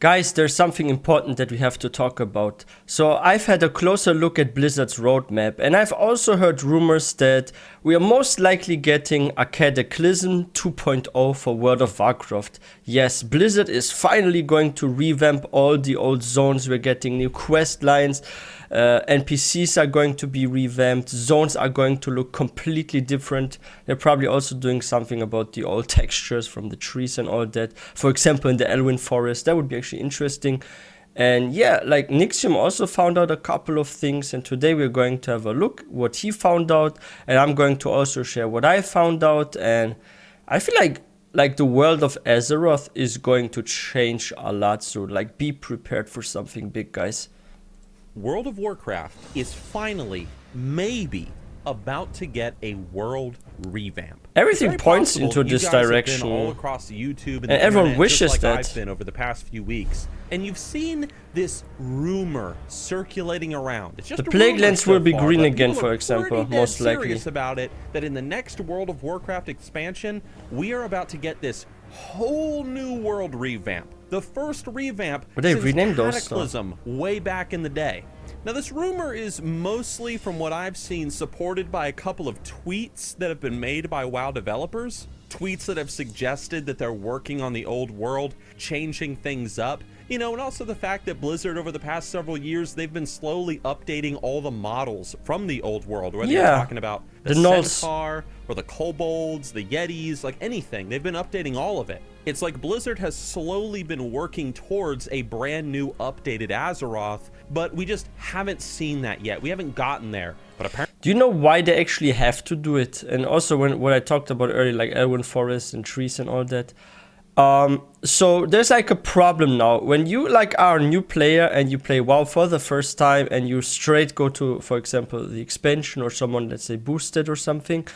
Guys, there's something important that we have to talk about. So I've had a closer look at Blizzard's roadmap, and I've also heard rumors that we are most likely getting a Cataclysm 2.0 for World of Warcraft. Yes, Blizzard is finally going to revamp all the old zones. We're getting new quest lines. NPCs are going to be revamped. Zones are going to look completely different. They're probably also doing something about the old textures from the trees and all that. For example, in the Elwyn Forest, that would be actually interesting. And yeah, like Nixium also found out a couple of things, and today we're going to have a look what he found out, and I'm going to also share what I found out. And I feel like the world of Azeroth is going to change a lot, so like be prepared for something big, guys. World of Warcraft is finally, maybe, about to get a world revamp. Everything points into this direction. Been all across YouTube and everyone wishes just like that. I've been over the past few weeks, and you've seen this rumor circulating around. It's just the Plaguelands will be green again, for example, most likely. Serious about it, that in the next World of Warcraft expansion, we are about to get this whole new world revamp. The first revamp since Cataclysm way back in the day. Now, this rumor is mostly, from what I've seen, supported by a couple of tweets that have been made by WoW developers. Tweets that have suggested that they're working on the old world, changing things up. You know, and also the fact that Blizzard, over the past several years, they've been slowly updating all the models from the old world. Whether you're talking about the Centaur, or the Kobolds, the Yetis, like anything. They've been updating all of it. It's like Blizzard has slowly been working towards a brand new updated Azeroth, but we just haven't seen that yet. We haven't gotten there. But apparently, do you know why they actually have to do it? And also what I talked about earlier, like Elwyn Forest and trees and all that. So there's like a problem now. When you like are a new player and you play WoW for the first time and you straight go to, for example, the expansion or someone, let's say, boosted or something,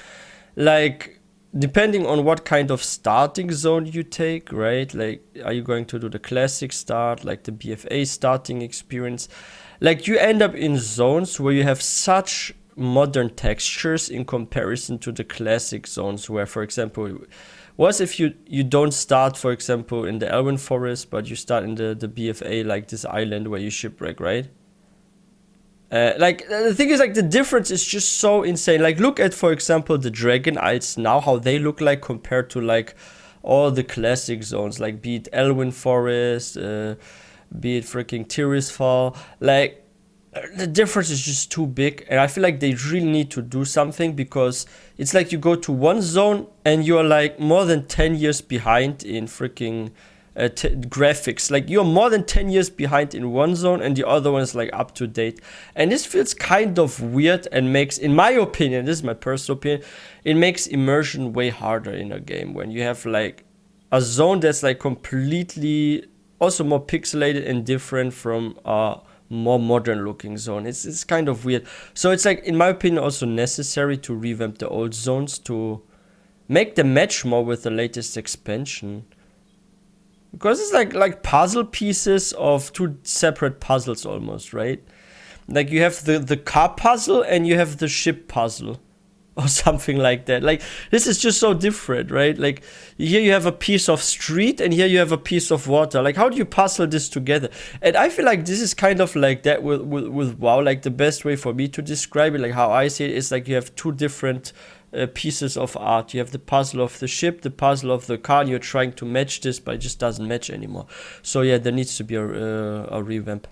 like depending on what kind of starting zone you take, right? Like, are you going to do the classic start, like the BFA starting experience? Like, you end up in zones where you have such modern textures in comparison to the classic zones where, for example, what if you don't start, for example, in the Elwyn Forest, but you start in the BFA, like this island where you shipwreck, right? Like, the thing is, like, the difference is just so insane. Like, look at, for example, the Dragon Isles now, how they look like compared to, like, all the classic zones. Like, be it Elwyn Forest, be it freaking Tirisfal. Like, the difference is just too big. And I feel like they really need to do something, because it's like you go to one zone and you're, like, more than 10 years behind in freaking graphics. Like, you're more than 10 years behind in one zone and the other one is like up to date, and this feels kind of weird and makes, in my opinion, this is my personal opinion, it makes immersion way harder in a game when you have like a zone that's like completely also more pixelated and different from a more modern looking zone. It's kind of weird. So it's like, in my opinion, also necessary to revamp the old zones to make them match more with the latest expansion. Because it's like puzzle pieces of two separate puzzles almost, right? Like, you have the car puzzle and you have the ship puzzle or something like that. Like, this is just so different, right? Like, here you have a piece of street and here you have a piece of water. Like, how do you puzzle this together? And I feel like this is kind of like that with WoW. Like, the best way for me to describe it, like how I see it, is like you have two different pieces of art. You have the puzzle of the ship, the puzzle of the car, and you're trying to match this, but it just doesn't match anymore. So yeah, there needs to be a revamp.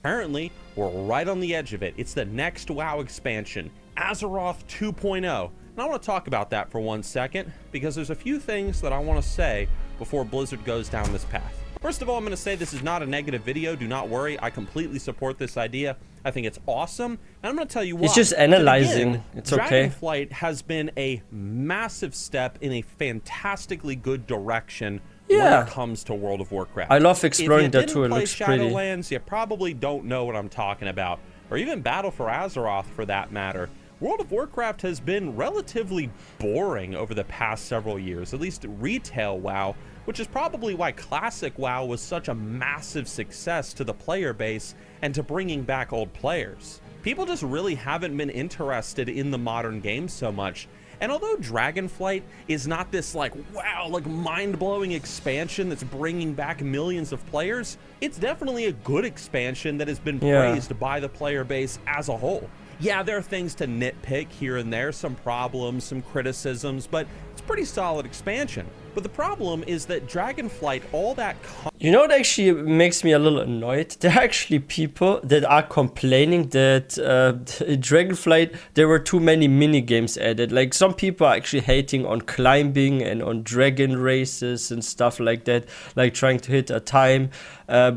Apparently, we're right on the edge of it. It's the next WoW expansion, Azeroth 2.0. And I want to talk about that for 1 second, because there's a few things that I want to say before Blizzard goes down this path. First of all, I'm going to say this is not a negative video. Do not worry. I completely support this idea. I think it's awesome. And I'm going to tell you why. It's just analyzing. It's okay. Dragonflight has been a massive step in a fantastically good direction when it comes to World of Warcraft. I love exploring that too. It looks pretty. Shadowlands, you probably don't know what I'm talking about. Or even Battle for Azeroth, for that matter. World of Warcraft has been relatively boring over the past several years, at least retail WoW, which is probably why Classic WoW was such a massive success to the player base and to bringing back old players. People just really haven't been interested in the modern game so much, And although Dragonflight is not this like, wow, like mind-blowing expansion that's bringing back millions of players, it's definitely a good expansion that has been praised by the player base as a whole. Yeah, there are things to nitpick here and there, some problems, some criticisms, but it's a pretty solid expansion. But the problem is that Dragonflight, all that... You know what actually makes me a little annoyed? There are actually people that are complaining that in Dragonflight there were too many mini-games added. Like, some people are actually hating on climbing and on dragon races and stuff like that, like trying to hit a time.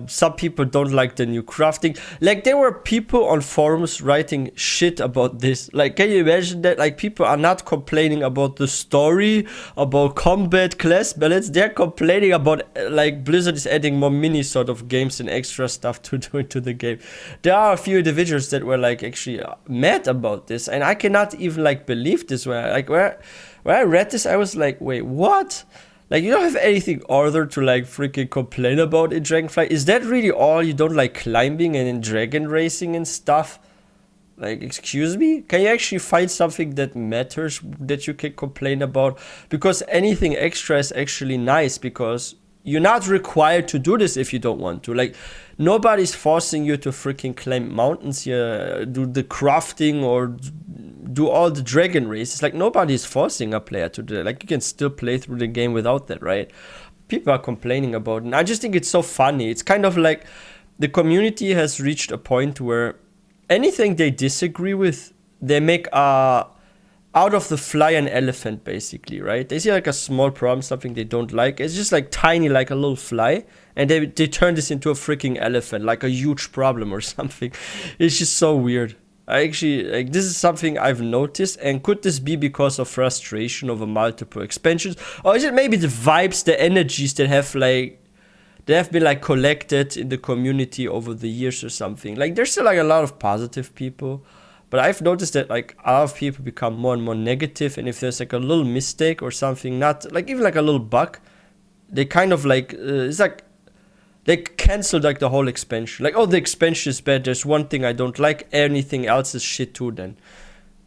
Some people don't like the new crafting. Like, there were people on forums writing shit about this. Like, can you imagine that? Like, people are not complaining about the story, about combat, class balance. They're complaining about like Blizzard is adding more mini sort of games and extra stuff to do into the game. There are a few individuals that were like actually mad about this, and I cannot even like believe this. Where I read this, I was like, wait, what? Like, you don't have anything other to like freaking complain about in Dragonflight? Is that really all? You don't like climbing and in dragon racing and stuff? Like, excuse me? Can you actually find something that matters that you can complain about? Because anything extra is actually nice, because you're not required to do this if you don't want to. Like, nobody's forcing you to freaking climb mountains here, do the crafting or do all the dragon races. Like, nobody's forcing a player to do that. Like, you can still play through the game without that, right? People are complaining about it. And I just think it's so funny. It's kind of like the community has reached a point where anything they disagree with, they make out of the fly an elephant, basically, right? They see like a small problem, something they don't like. It's just like tiny, like a little fly, and they turn this into a freaking elephant, like a huge problem or something. It's just so weird. I actually, like, this is something I've noticed, and could this be because of frustration over multiple expansions? Or is it maybe the vibes, the energies that have been like collected in the community over the years or something? Like, there's still like a lot of positive people, but I've noticed that like a lot of people become more and more negative, and if there's like a little mistake or something, not like even like a little bug, they kind of like it's like they cancel like the whole expansion. Like, oh, the expansion is bad, there's one thing I don't like, anything else is shit too then.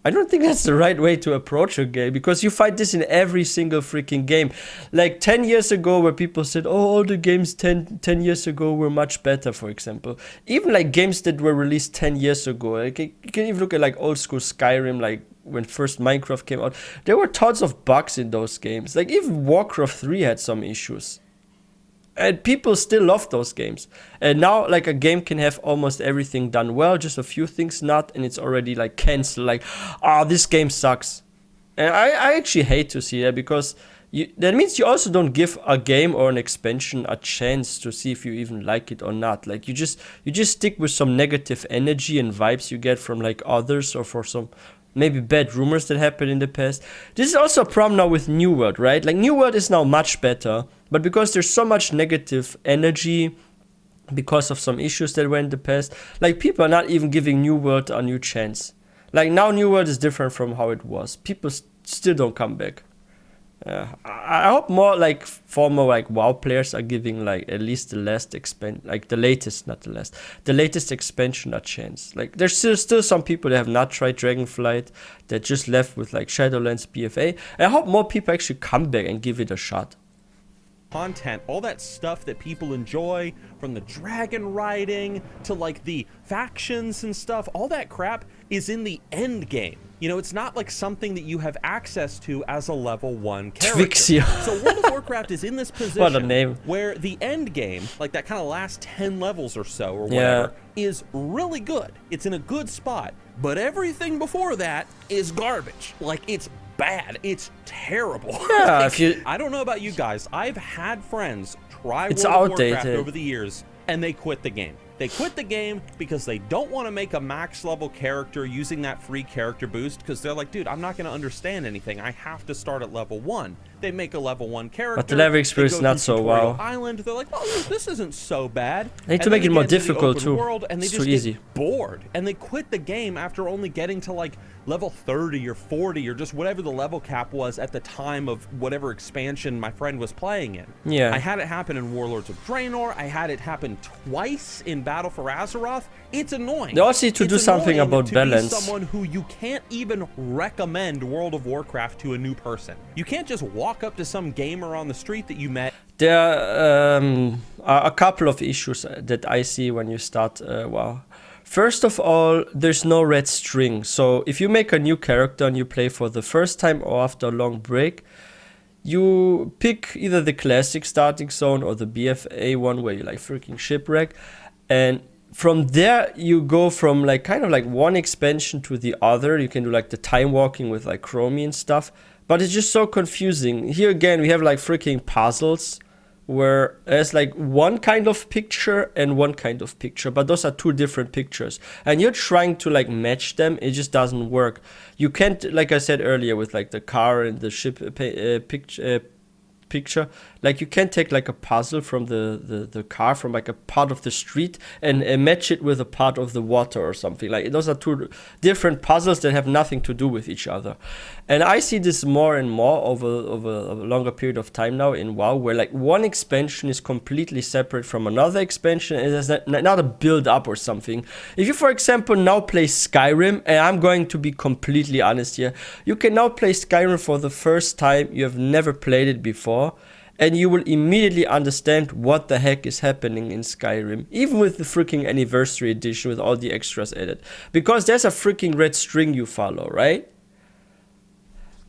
I don't think that's the right way to approach a game, because you find this in every single freaking game. Like 10 years ago, where people said, oh, all the games 10 years ago were much better, for example. Even like games that were released 10 years ago. Like, you can even look at like old school Skyrim, like when first Minecraft came out. There were tons of bugs in those games. Like, even Warcraft 3 had some issues. And people still love those games. And now, like, a game can have almost everything done well, just a few things not, and it's already, like, cancelled. Like, oh, this game sucks. And I actually hate to see that, because that means you also don't give a game or an expansion a chance to see if you even like it or not. Like, you just stick with some negative energy and vibes you get from, like, others, or for some maybe bad rumors that happened in the past. This is also a problem now with New World, right? Like, New World is now much better, but because there's so much negative energy because of some issues that were in the past, like, people are not even giving New World a new chance. Like, now New World is different from how it was. People still don't come back. I hope more like former like WoW players are giving like at least the latest expansion a chance. Like, there's still some people that have not tried Dragonflight, that just left with like Shadowlands BFA. And I hope more people actually come back and give it a shot. Content, all that stuff that people enjoy, from the dragon riding to like the factions and stuff, all that crap is in the end game. You know, it's not like something that you have access to as a level 1 character. Twixia. So World of Warcraft is in this position what a name. Where the end game, like that kind of last 10 levels or so or whatever, is really good. It's in a good spot. But everything before that is garbage. Like, it's bad. It's terrible. Yeah, like, I don't know about you guys. I've had friends try World of Warcraft over the years, and they quit the game. They quit the game because they don't want to make a max level character using that free character boost, because they're like, dude, I'm not going to understand anything. I have to start at level 1. They make a level 1 character. But the level experience is not so wow. Island. They're like, oh, this isn't so bad. They need to make it more difficult too. And they it's just too easy. get bored. And they quit the game after only getting to like level 30 or 40 or just whatever the level cap was at the time of whatever expansion my friend was playing in. Yeah. I had it happen in Warlords of Draenor. I had it happen twice in Battle for Azeroth. It's annoying. They also need to do something about balance. Be someone who you can't even recommend World of Warcraft to a new person. You can't just walk up to some gamer on the street that you met. There are a couple of issues that I see when you start WoW. First of all, there's no red string. So if you make a new character and you play for the first time or after a long break, you pick either the classic starting zone or the BFA one where you like freaking shipwreck. And from there you go from like kind of like one expansion to the other. You can do like the time walking with like Chromie and stuff. But it's just so confusing. Here again, we have like freaking puzzles where there's like one kind of picture and one kind of picture, but those are two different pictures. And you're trying to like match them, it just doesn't work. You can't, like I said earlier, with like the car and the ship picture, like you can take like a puzzle from the car from like a part of the street and match it with a part of the water or something. Like those are two different puzzles that have nothing to do with each other. And I see this more and more over a longer period of time now in WoW, where like one expansion is completely separate from another expansion and there's not a build up or something. If you, for example, now play Skyrim, and I'm going to be completely honest here, you can now play Skyrim for the first time. You have never played it before, and you will immediately understand what the heck is happening in Skyrim, even with the freaking anniversary edition with all the extras added, because there's a freaking red string you follow, right?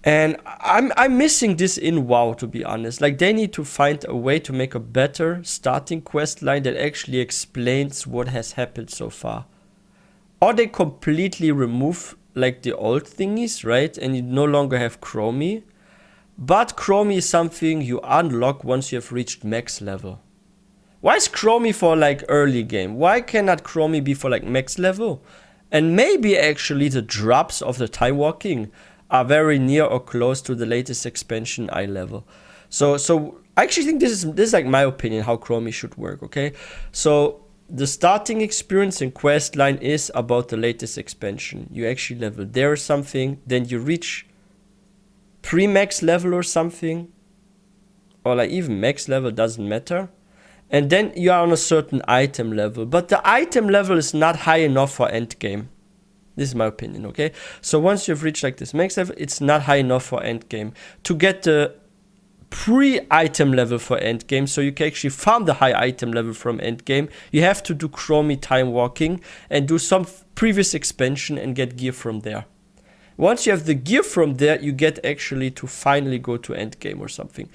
And I'm missing this in WoW, to be honest. Like, they need to find a way to make a better starting quest line that actually explains what has happened so far. Or they completely remove like the old thingies, right? And you no longer have Chromie. But Chromie is something you unlock once you have reached max level. Why is Chromie for like early game? Why cannot Chromie be for like max level? And maybe actually the drops of the time walking are very near or close to the latest expansion eye level. So I actually think this is like my opinion how Chromie should work, okay? So the starting experience and quest line is about the latest expansion. You actually level there or something, then you reach pre-max level or something, or like even max level, doesn't matter, and then you are on a certain item level, but the item level is not high enough for end game. This is my opinion, okay? So once you've reached like this max level, it's not high enough for end game. To get the pre-item level for end game, so you can actually farm the high item level from end game, you have to do Chromie time walking and do some previous expansion and get gear from there. Once you have the gear from there, you get actually to finally go to end game or something.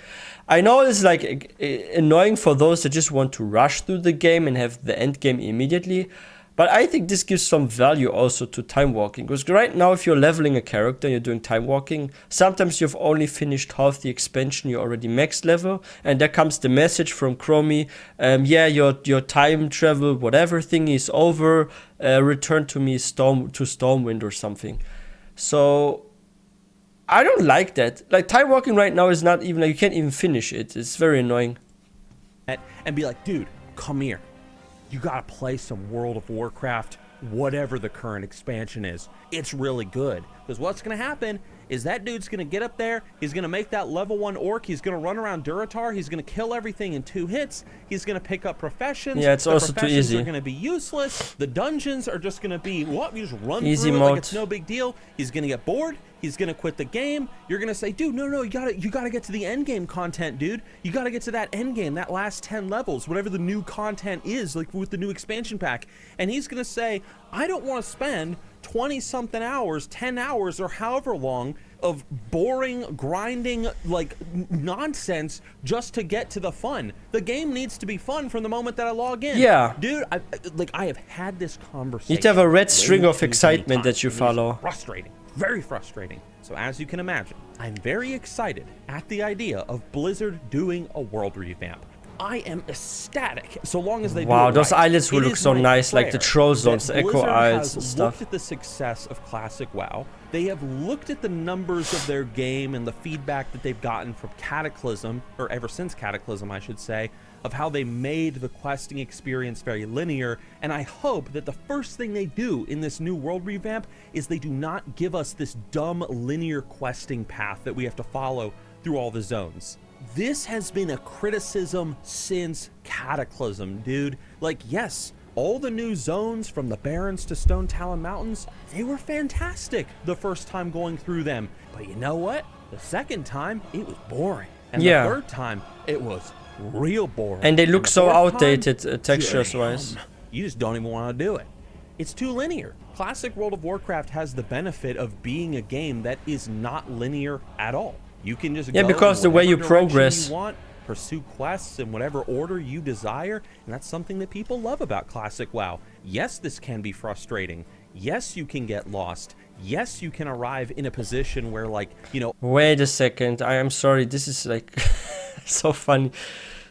I know it's like annoying for those that just want to rush through the game and have the end game immediately, but I think this gives some value also to time walking, because right now if you're leveling a character and you're doing time walking, sometimes you've only finished half the expansion, you're already max level, and there comes the message from Chromie, yeah, your time travel whatever thing is over, return to me Stormwind or something. So I don't like that. Like, time walking right now is not even like, you can't even finish it. It's very annoying. And be like, dude, come here. You gotta play some World of Warcraft, whatever the current expansion is. It's really good. Because what's gonna happen is that dude's gonna get up there, he's gonna make that level 1 orc, he's gonna run around Duratar, he's gonna kill everything in 2 hits, he's gonna pick up professions. Yeah, it's also too easy. The professions are gonna be useless, the dungeons are just gonna be, what, you just run easy through it mode. like it's no big deal. He's gonna get bored, he's gonna quit the game, you're gonna say, dude, no, you gotta get to the end game content, dude. You gotta get to that end game, that last 10 levels, whatever the new content is, like with the new expansion pack. And he's gonna say, I don't wanna spend 20 something hours, 10 hours, or however long of boring, grinding, like nonsense just to get to the fun. The game needs to be fun from the moment that I log in. Yeah. Dude, I have had this conversation. You need to have a red string of excitement that you follow. Frustrating. Very frustrating. So as you can imagine, I'm very excited at the idea of Blizzard doing a world revamp. I am ecstatic so long as they do wow, it those right. islands will look so nice, like the troll zones, the echo isles and stuff. Looked at the success of classic WoW. They have looked at the numbers of their game and the feedback that they've gotten from Cataclysm, or ever since Cataclysm, I should say, of how they made the questing experience very linear. And I hope that the first thing they do in this new world revamp is they do not give us this dumb linear questing path that we have to follow through all the zones. This has been a criticism since Cataclysm, dude. Like, yes, all the new zones from the Barrens to Stone Talon Mountains, they were fantastic the first time going through them. But you know what? The second time, it was boring. And the third time, it was real boring. And they look so outdated textures-wise. You just don't even want to do it. It's too linear. Classic World of Warcraft has the benefit of being a game that is not linear at all. You can just go because the way you progress, you want, pursue quests in whatever order you desire, and that's something that people love about classic WoW. Yes, this can be frustrating. Yes, you can get lost. Yes, you can arrive in a position where, like, you know... Wait a second, I am sorry, this is like so funny.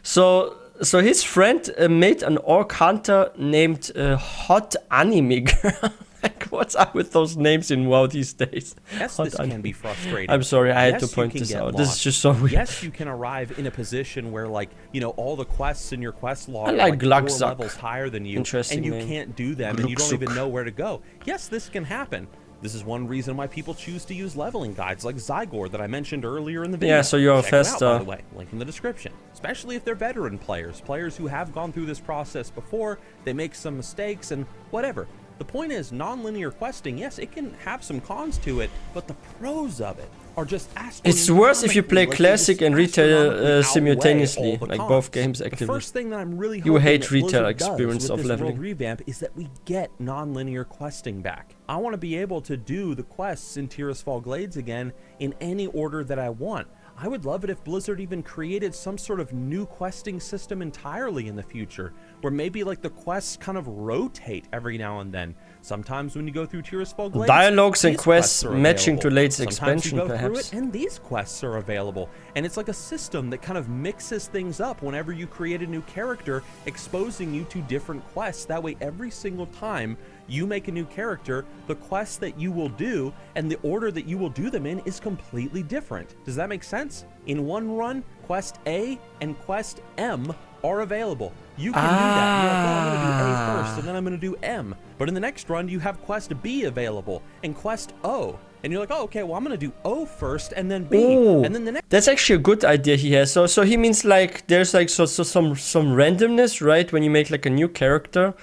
So his friend made an orc hunter named Hot Anime Girl. Like, what's up with those names in WoW these days? Yes, this can be frustrating. I'm sorry, I had to point this out. This is just so weird. Yes, you can arrive in a position where, like, you know, all the quests in your quest log are like 4 levels higher than you, and you can't do them, and you don't even know where to go. Yes, this can happen. This is one reason why people choose to use leveling guides like Zygor that I mentioned earlier in the video. Yeah, so you're faster. By the way, link in the description. Especially if they're veteran players who have gone through this process before, they make some mistakes and whatever. The point is, non-linear questing, yes, it can have some cons to it, but the pros of it are just astronomical. It's worse if you play classic and retail simultaneously, like both games actively. The first thing that I'm really hoping hate retail experience of leveling. World revamp is that we get non-linear questing back. I want to be able to do the quests in Tirisfal Glades again in any order that I want. I would love it if Blizzard even created some sort of new questing system entirely in the future, where maybe like the quests kind of rotate every now and then. Sometimes when you go through Tirisfal Glades, dialogues and quests matching to latest expansion, perhaps. And these quests are available, and it's like a system that kind of mixes things up whenever you create a new character, exposing you to different quests. That way, every single time you make a new character, the quests that you will do and the order that you will do them in is completely different. Does that make sense? In one run, Quest A and Quest M are available. You can do that. You're like, oh, I'm going to do A first, and then I'm going to do M. But in the next run, you have Quest B available and Quest O. And you're like, oh, okay, well, I'm going to do O first and then B. Ooh, and then the next... That's actually a good idea he has. So he means like there's like some randomness, right? When you make like a new character,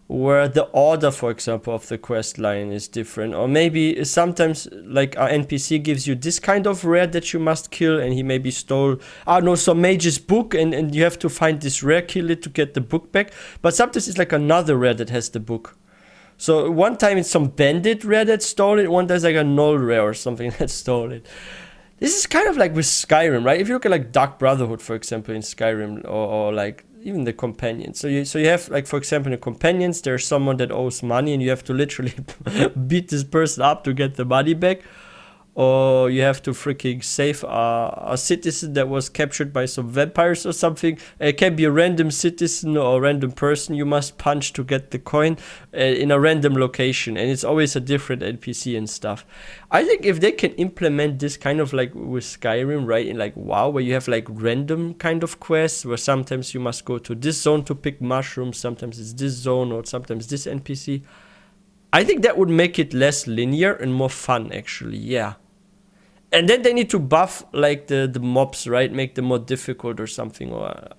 where the order, for example, of the quest line is different. Or maybe sometimes like our NPC gives you this kind of rare that you must kill, and he maybe stole, I don't know, some mage's book, and you have to find this rare, kill it to get the book back. But sometimes it's like another rare that has the book. So one time it's some bandit rare that stole it, one time it's like a null rare or something that stole it. This is kind of like with Skyrim, right? If you look at like Dark Brotherhood, for example, in Skyrim, or like even the companions. So you have, like, for example, in the companions, there's someone that owes money and you have to literally beat this person up to get the money back. Or you have to freaking save a citizen that was captured by some vampires or something. It can be a random citizen or a random person you must punch to get the coin in a random location. And it's always a different NPC and stuff. I think if they can implement this kind of like with Skyrim, right, in like WoW, where you have like random kind of quests, where sometimes you must go to this zone to pick mushrooms, sometimes it's this zone, or sometimes this NPC. I think that would make it less linear and more fun, actually, yeah. And then they need to buff like the mobs, right? Make them more difficult or something. Or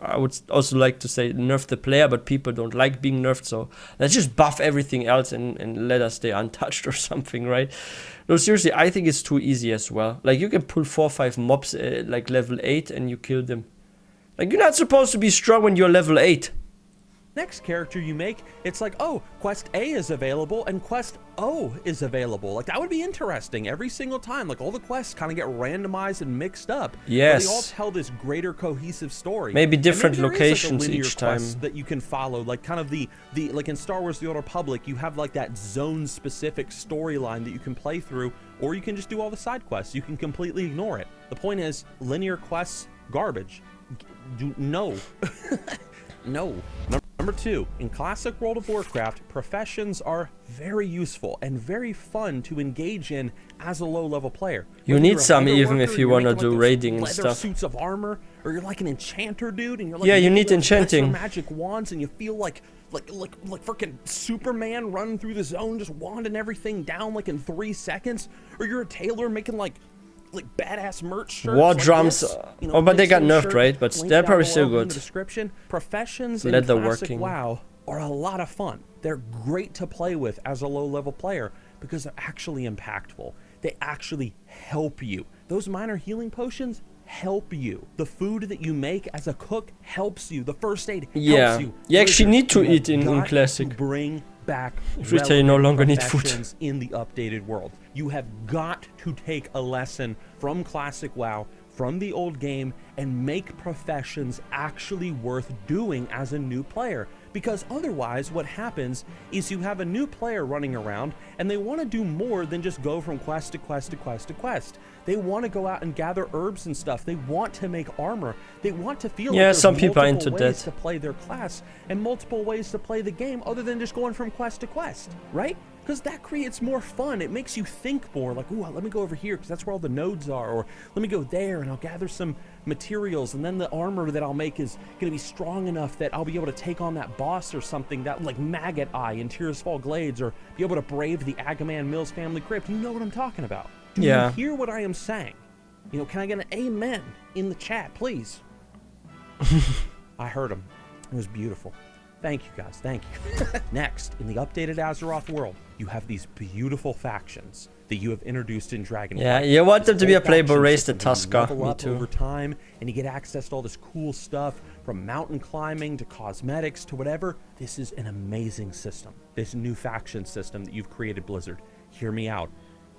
I would also like to say nerf the player, but people don't like being nerfed. So let's just buff everything else and let us stay untouched or something, right? No, seriously, I think it's too easy as well. Like you can pull 4 or 5 mobs like level 8 and you kill them. Like you're not supposed to be strong when you're level 8. Next character you make, it's like, oh, Quest A is available and Quest O is available. Like, that would be interesting every single time. Like, all the quests kind of get randomized and mixed up. Yes. But they all tell this greater cohesive story. Maybe different maybe locations like each time. That you can follow, like kind of the like in Star Wars: The Old Republic, you have like that zone-specific storyline that you can play through, or you can just do all the side quests. You can completely ignore it. The point is, linear quests, garbage. No. No. Number 2, in classic World of Warcraft, professions are very useful and very fun to engage in as a low-level player. You need some even if you want to do raiding and stuff. Suits of armor, or you're like an enchanter dude, and you're like, yeah, you need enchanting magic wands, and you feel like freaking Superman running through the zone, just wanding everything down like in 3 seconds. Or you're a tailor making like badass merch shirts. War drums, you know, but they got nerfed, right? But they're probably still good. Description: professions in classic WoW are a lot of fun. They're great to play with as a low-level player because they're actually impactful. They actually help you. Those minor healing potions help you. The food that you make as a cook helps you. The first aid helps you. You actually need to eat in classic. Bring back retail no longer need food in the updated world. You have got to take a lesson from classic WoW, from the old game, and make professions actually worth doing as a new player. Because otherwise what happens is you have a new player running around and they want to do more than just go from quest to quest to quest to quest. They want to go out and gather herbs and stuff. They want to make armor. They want to feel like there's some people are into multiple ways that to play their class and multiple ways to play the game other than just going from quest to quest, right? Because that creates more fun. It makes you think more, like, ooh, let me go over here because that's where all the nodes are, or let me go there and I'll gather some materials, and then the armor that I'll make is going to be strong enough that I'll be able to take on that boss or something, that like Maggot Eye in Tears Fall Glades, or be able to brave the Agaman Mills family crypt. You know what I'm talking about. Do you hear what I am saying? You know, can I get an amen in the chat, please? I heard him. It was beautiful. Thank you, guys. Thank you. Next, in the updated Azeroth world, you have these beautiful factions that you have introduced in Dragon. Yeah, you want them to be a playable race, the Tusker. Me too. Over time, and you get access to all this cool stuff, from mountain climbing to cosmetics to whatever. This is an amazing system. This new faction system that you've created, Blizzard. Hear me out.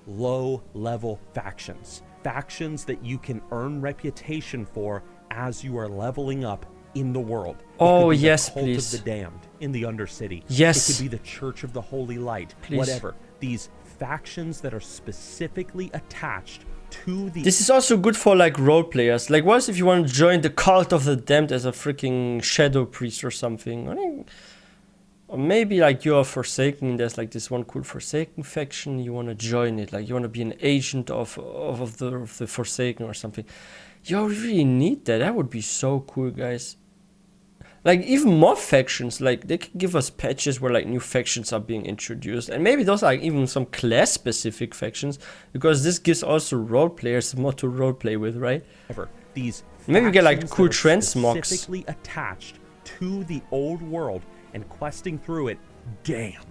Low-level factions. Factions that you can earn reputation for as you are leveling up in the world. Oh, yes, Cult please. of the Damned in the Undercity. Yes. It could be the Church of the Holy Light. Please. Whatever. These factions that are specifically attached to the... This is also good for like role players. Like, what if you want to join the Cult of the Damned as a freaking shadow priest or something? I think, or maybe like you're Forsaken. There's like this one cool Forsaken faction. You want to join it. Like you want to be an agent of the Forsaken or something. You really need that. That would be so cool, guys. Like even more factions, like they can give us patches where like new factions are being introduced, and maybe those are like, even some class specific factions, because this gives also role players more to role play with, right? These maybe we get like cool transmogs specifically attached to the old world and questing through it. Damn,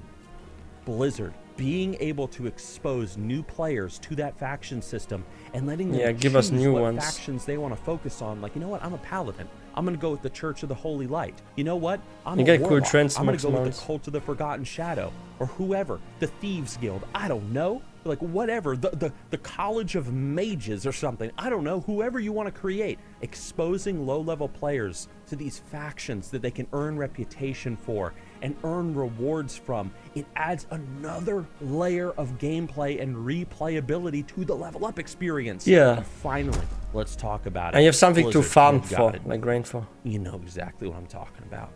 Blizzard being able to expose new players to that faction system and letting them give us new what ones. Factions they want to focus on. Like, you know what? I'm a paladin. I'm gonna go with the Church of the Holy Light. You know what? I'm you a get warlock. cool I'm gonna go with mounts. the Cult of the Forgotten Shadow, or whoever, the Thieves Guild. I don't know. Like whatever, the College of Mages or something. I don't know. Whoever you want to create, exposing low-level players to these factions that they can earn reputation for and earn rewards from. It adds another layer of gameplay and replayability to the level up experience. Yeah. And finally, let's talk about it. And you have something Blizzard, to farm you got for, it. like grain for. You know exactly what I'm talking about.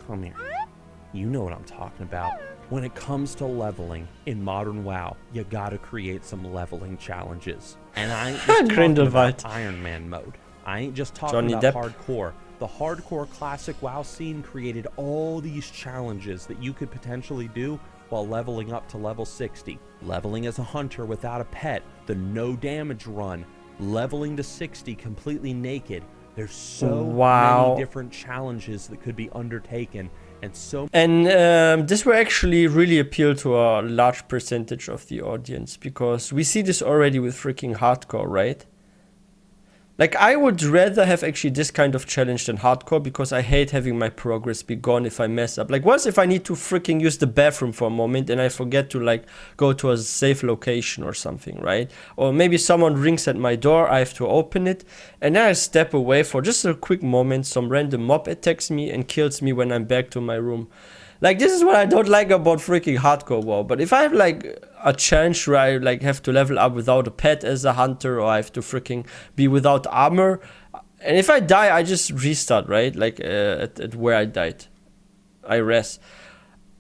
Come here. You know what I'm talking about. When it comes to leveling in modern WoW, you gotta create some leveling challenges. And I ain't just talking about Iron Man mode. I ain't just talking about hardcore. The hardcore classic WoW scene created all these challenges that you could potentially do while leveling up to level 60. Leveling as a hunter without a pet, the no damage run, leveling to 60 completely naked. There's so many different challenges that could be undertaken. And this will actually really appeal to a large percentage of the audience, because we see this already with freaking hardcore, right? Like, I would rather have actually this kind of challenge than hardcore, because I hate having my progress be gone if I mess up. Like, what if I need to freaking use the bathroom for a moment and I forget to, like, go to a safe location or something, right? Or maybe someone rings at my door, I have to open it, and then I step away for just a quick moment, some random mob attacks me and kills me when I'm back to my room. Like, this is what I don't like about freaking hardcore WoW. But if I have like a challenge where I like have to level up without a pet as a hunter, or I have to freaking be without armor, And if I die, I just restart, right? Like at where I died. I rest.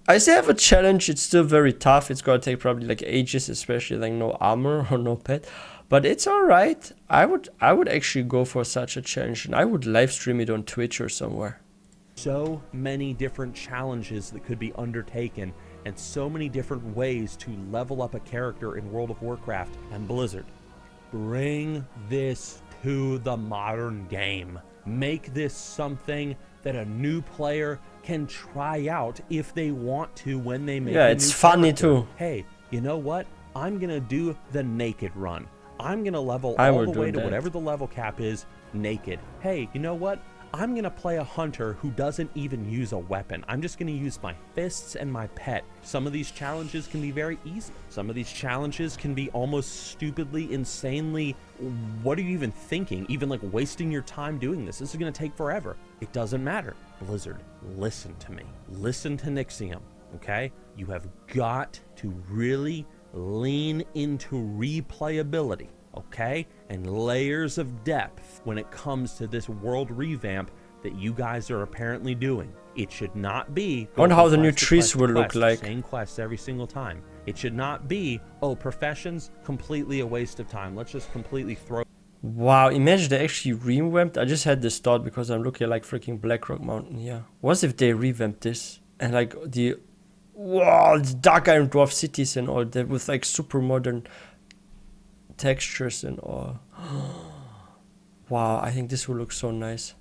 I still have a challenge. It's still very tough. It's gonna take probably like ages, especially like no armor or no pet. But it's alright. I would actually go for such a challenge, and I would live stream it on Twitch or somewhere. So many different challenges that could be undertaken, and so many different ways to level up a character in World of Warcraft. And Blizzard, bring this to the modern game. Make this something that a new player can try out if they want to when they make a it's new funny character. too. Hey, you know what? I'm gonna do the naked run. I'm gonna level all the way to whatever the level cap is naked. Hey, you know what? I'm gonna play a hunter who doesn't even use a weapon. I'm just gonna use my fists and my pet. Some of these challenges can be very easy. Some of these challenges can be almost stupidly, insanely, what are you even thinking? Even like wasting your time doing this. This is gonna take forever. It doesn't matter. Blizzard, listen to me. Listen to Nixium, okay? You have got to really lean into replayability, okay? And layers of depth when it comes to this world revamp that you guys are apparently doing. It should not be... I wonder how the new trees will look like. Same quests every single time. It should not be, oh, professions, completely a waste of time. Let's just completely throw... Wow, imagine they actually revamped. I just had this thought because I'm looking at like freaking Blackrock Mountain here. What if they revamped this? And like the Dark Iron Dwarf cities and all that with like super modern textures and all. Wow, I think this will look so nice.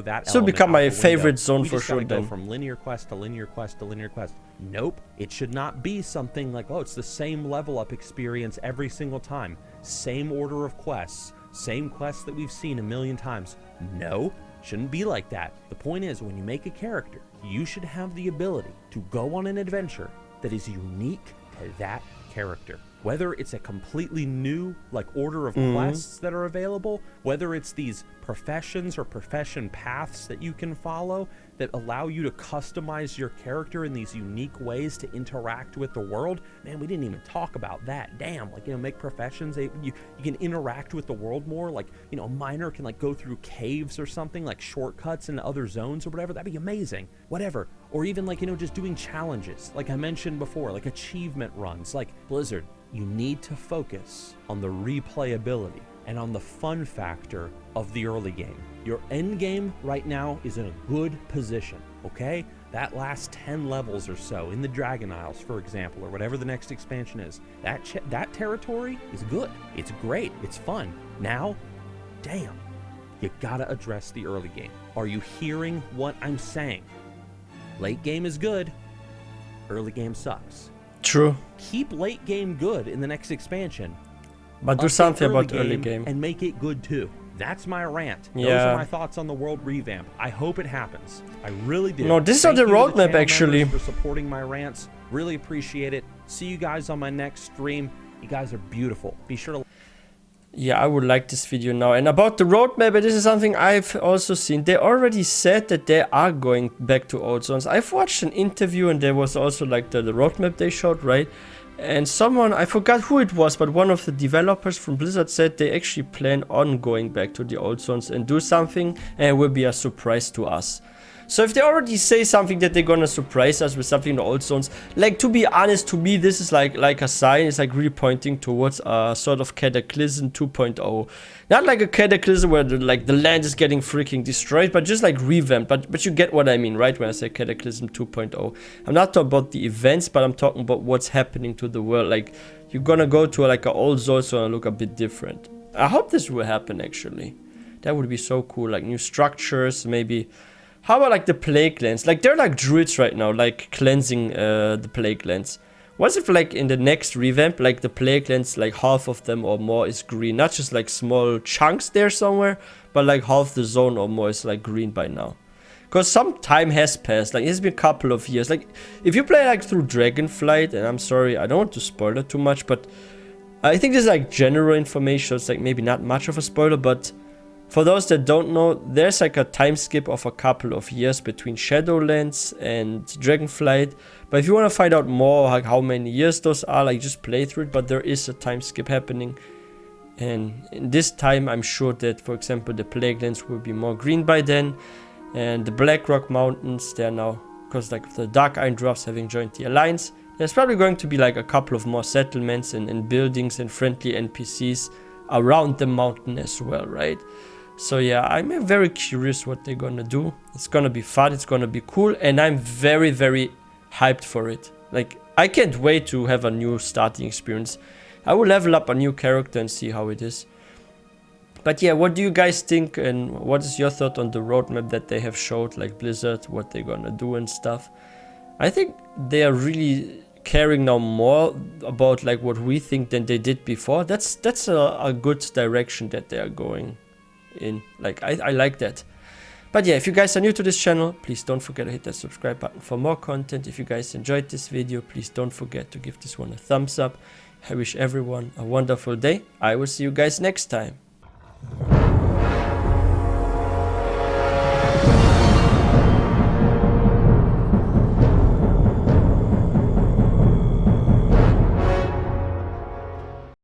That this will become my favorite zone for sure then. Go from linear quest to linear quest to linear quest. Nope. It should not be something like, oh, it's the same level up experience every single time. Same order of quests. Same quests that we've seen a million times. No, shouldn't be like that. The point is, when you make a character, you should have the ability to go on an adventure that is unique to that character. Whether it's a completely new like order of quests that are available, whether it's these professions or profession paths that you can follow that allow you to customize your character in these unique ways to interact with the world. Man, we didn't even talk about that. Damn, like, you know, make professions, you can interact with the world more. Like, you know, a miner can like go through caves or something, like shortcuts into other zones or whatever. That'd be amazing. Whatever. Or even like, you know, just doing challenges, like I mentioned before, like achievement runs. Like, Blizzard, you need to focus on the replayability and on the fun factor of the early game. Your end game right now is in a good position, okay? That last 10 levels or so in the Dragon Isles, for example, or whatever the next expansion is, that territory is good. It's great. It's fun. Now, damn, you gotta address the early game. Are you hearing what I'm saying? Late game is good. Early game sucks. True. Keep late game good in the next expansion. But do something about early game. And make it good too. That's my rant. Yeah. Those are my thoughts on the world revamp. I hope it happens. I really do. No, this is not the roadmap actually. For supporting my rants. Really appreciate it. See you guys on my next stream. You guys are beautiful. Be sure to... Yeah, I would like this video now. And about the roadmap, this is something I've also seen. They already said that they are going back to old zones. I've watched an interview and there was also like the roadmap they showed, right? And someone, I forgot who it was, but one of the developers from Blizzard said they actually plan on going back to the old zones and do something, and it will be a surprise to us. So if they already say something that they're gonna surprise us with something in the old zones, like, to be honest, to me this is like a sign. It's like really pointing towards a sort of Cataclysm 2.0. Not like a Cataclysm where the land is getting freaking destroyed, but just like revamped. But you get what I mean, right, when I say Cataclysm 2.0. I'm not talking about the events, but I'm talking about what's happening to the world. Like, you're gonna go to like an old zone, so it'll look a bit different. I hope this will happen actually. That would be so cool. Like new structures, maybe. How about like the plague lands? Like, they're like druids right now, like cleansing the plague lands. What if like in the next revamp, like the plague lands, like half of them or more is green? Not just like small chunks there somewhere, but like half the zone or more is like green by now. Because some time has passed, like it's been a couple of years. Like, if you play like through Dragonflight, and I'm sorry, I don't want to spoil it too much, but I think this is like general information, so it's like maybe not much of a spoiler, but for those that don't know, there's like a time skip of a couple of years between Shadowlands and Dragonflight. But if you want to find out more, like how many years those are, like just play through it. But there is a time skip happening. And in this time, I'm sure that, for example, the Plaguelands will be more green by then. And the Blackrock Mountains, they're now, because like the Dark Iron Dwarfs having joined the Alliance, there's probably going to be like a couple of more settlements and buildings and friendly NPCs around the mountain as well, right? So yeah, I'm very curious what they're gonna do. It's gonna be fun, it's gonna be cool, and I'm very, very hyped for it. Like, I can't wait to have a new starting experience. I will level up a new character and see how it is. But yeah, what do you guys think, and what is your thought on the roadmap that they have showed, like Blizzard, what they're gonna do and stuff? I think they are really caring now more about like what we think than they did before. That's a good direction that they are going in. Like, I like that. But yeah, if you guys are new to this channel, please don't forget to hit that subscribe button for more content. If you guys enjoyed this video, please don't forget to give this one a thumbs up. I wish everyone a wonderful day. I will see you guys next time.